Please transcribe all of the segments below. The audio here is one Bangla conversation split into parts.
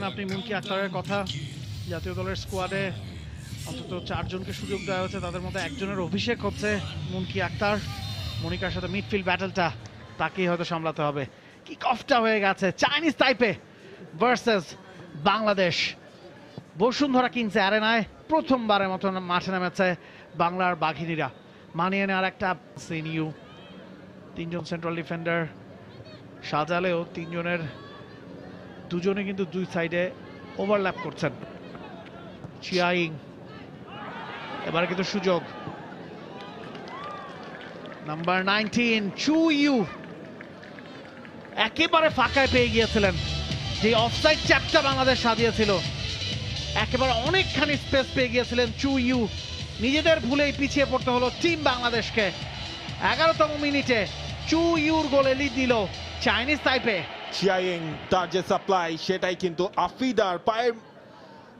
আপনি মুনকি আক্তারের কথা। জাতীয় দলের স্কোয়াডে অন্তত 4 জনকে সুযোগ দেওয়া হয়েছে, তাদের মধ্যে একজনের অভিষেক হচ্ছে মুনকি আক্তার। মনিকার সাথে মিডফিল্ড ব্যাটলটা তাকেই হয়তো সামলাতে হবে। কিক অফটা হয়ে গেছে, Chinese Taipei versus Bangladesh. Bashundhara Kings অ্যারেনায় প্রথমবারের মতো মাঠে নেমেছে বাংলার বাঘিনীরা। মানিয়ে নেওয়ার একটা সিনিউ, 3 জন সেন্ট্রাল ডিফেন্ডার সাজালেও 3 জনের 2 জনে কিন্তু 2 সাইডে ওভারল্যাপ করছেন। চিয়াইং এবারে কিন্তু সুযোগ, নাম্বার 19 চু ইউ একেবারে ফাঁকায় পেয়ে গিয়েছিলেন। যে অফসাইড চ্যাপটা বাংলাদেশ সাজিয়েছিল, একেবারে অনেকখানি স্পেস পেয়ে গিয়েছিলেন চু ইউ। নিজেদের ভুলেই পিছিয়ে পড়তে হলো টিম বাংলাদেশকে। 11তম মিনিটে চু ইউর গোলে লিড দিল চাইনিজ তাইপে। চিয়াইং তার যে সাপ্লাই সেটাই কিন্তু আফিদার পায়ের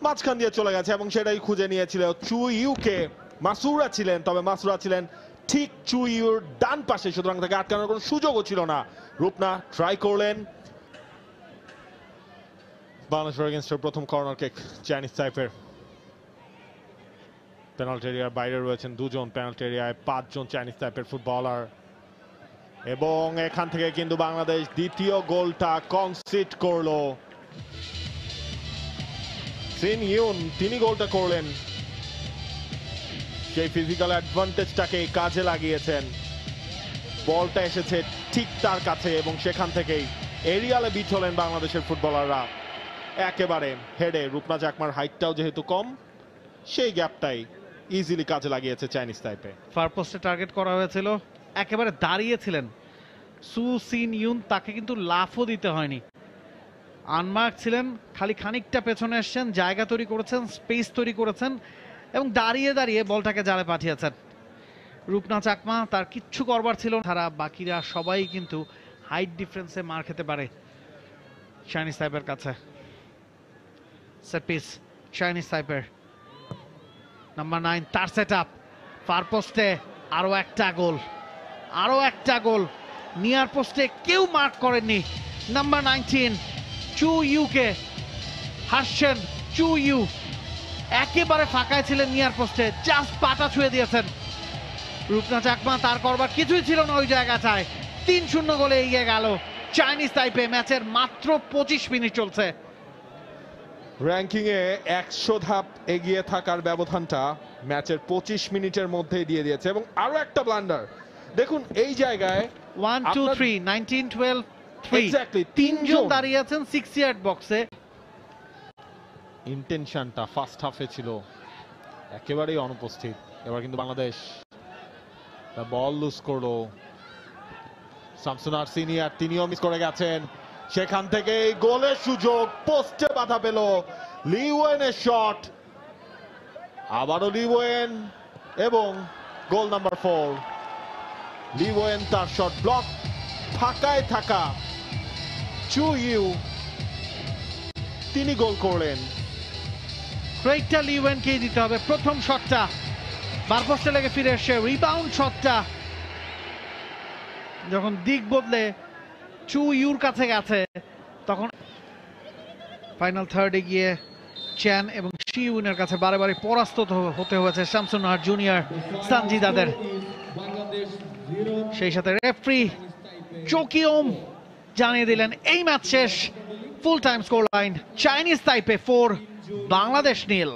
মাঝখান দিয়ে চলে গেছে এবং সেটাই খুঁজে নিয়েছিল চু ইউকে। মাসুরা ছিলেন, তবে মাসুরা ছিলেন ঠিক চু ইউর ডান পাশে, সুতরাং তাকে আটকানোর কোনো সুযোগও ছিল না। রূপনা ট্রাই করলেন। বাংলাদেশের এগেইনস্টের প্রথম কর্নার কিক চাইনিজ তাইপের। পেনাল্টি এরিয়ার বাইরে রয়েছেন 2 জন, পেনাল্টি এরিয়ায় 5 জন চাইনিজ তাইপের ফুটবলার। এবং এখান থেকে কিন্তু বাংলাদেশ দ্বিতীয় গোলটা কনসিড করলো। সিন ইউন তিনি গোলটা করলেন, সেই ফিজিক্যাল অ্যাডভান্টেজটাকে কাজে লাগিয়েছেন। বলটা এসেছে ঠিক তার কাছে এবং সেখান থেকেই এরিয়ালে বিট হলেন বাংলাদেশের ফুটবলাররা। একেবারে হেডে, রূপনা চাকমার হাইটটাও যেহেতু কম, সেই গ্যাপটাই ইজিলি কাজে লাগিয়েছে চাইনিজ তাইপে। ফার পোস্টে টার্গেট করা হয়েছিল, একেবারে দাঁড়িয়েছিলেন সু সিন ইউন, তাকে কিন্তু লাফও দিতে হয়নি। আনমার্ক ছিলেন, খালি খানিকটা পেছনে এসছেন, জায়গা তৈরি করেছেন, স্পেস তৈরি করেছেন এবং দাঁড়িয়ে দাঁড়িয়ে বলটাকে জালে পাঠিয়েছেন। রূপনা চাকমা তার কিচ্ছু করবার ছিল না, তারা বাকিরা সবাই কিন্তু হাইট ডিফারেন্সে মার খেতে পারে চাইনিজ তাইপের কাছে। সেট পিস চাইনিজ তাইপের, নাম্বার 9 তার সেট আপ, ফার পোস্টে আরো একটা গোল, আরো একটা গোল। নিয়ার পোস্টে কেউ মার্ক করেননি নাম্বার 19 চু ইউকে। হাসছেন চু ইউ, একেবারে ফাঁকায় ছিলেন নিয়ার পোস্টে, জাস্ট পাটা ছুঁয়ে দিয়েছেন। রূপনা চাকমা তার করবার কিছুই ছিল না ওই জায়গাটায়। 3-0 গোলে এগিয়ে গেল চাইনিজ তাইপে। ম্যাচের মাত্র 25 মিনিট চলছে। র্যাঙ্কিং এ 100 ধাপ এগিয়ে থাকার ব্যবধানটা ম্যাচের 25 মিনিটের মধ্যেই দিয়ে দিয়েছে। এবং আরো একটা ব্লান্ডার দেখুন এই জায়গায়, 1 2 3 19 12 3 এক্স্যাক্টলি 3 জন দাঁড়িয়ে আছেন 6 ইয়ার্ড বক্সে। ইন্টেনশনটা ফার্স্ট হাফে ছিল একেবারেই অনুপস্থিত। এবার কিন্তু বাংলাদেশ বল লুজ করলো। শামসুনার সিনিয়র তিনিও মিস করে গেছেন, সেখান থেকে গোলের সুযোগ, পোস্টে বাধা পেল লিওয়েনের শট। আবারও লিওয়েন এবং গোল নাম্বার 4। লিওয়েন তার শট ব্লক, ফাঁকায় থাকা চু ইউ তিনি গোল করলেন। ক্রেগটা লিওয়েনকেই দিতে হবে। প্রথম শটটা বারপোস্টে লেগে ফিরে এসে রিবাউন্ড শটটা যখন দিক বদলে চু ইউর কাছে গেছে, তখন ফাইনাল থার্ডে গিয়ে চ্যান এবং শিউনের কাছে বারে বারে পরাস্ত হতে হয়েছে শামসুন্নাহার জুনিয়র সানজিদাদের। সেই সাথে রেফারি চোকিওম জানিয়ে দিলেন এই ম্যাচ শেষ। Full time score line Chinese তাইপে 4 Bangladesh 0।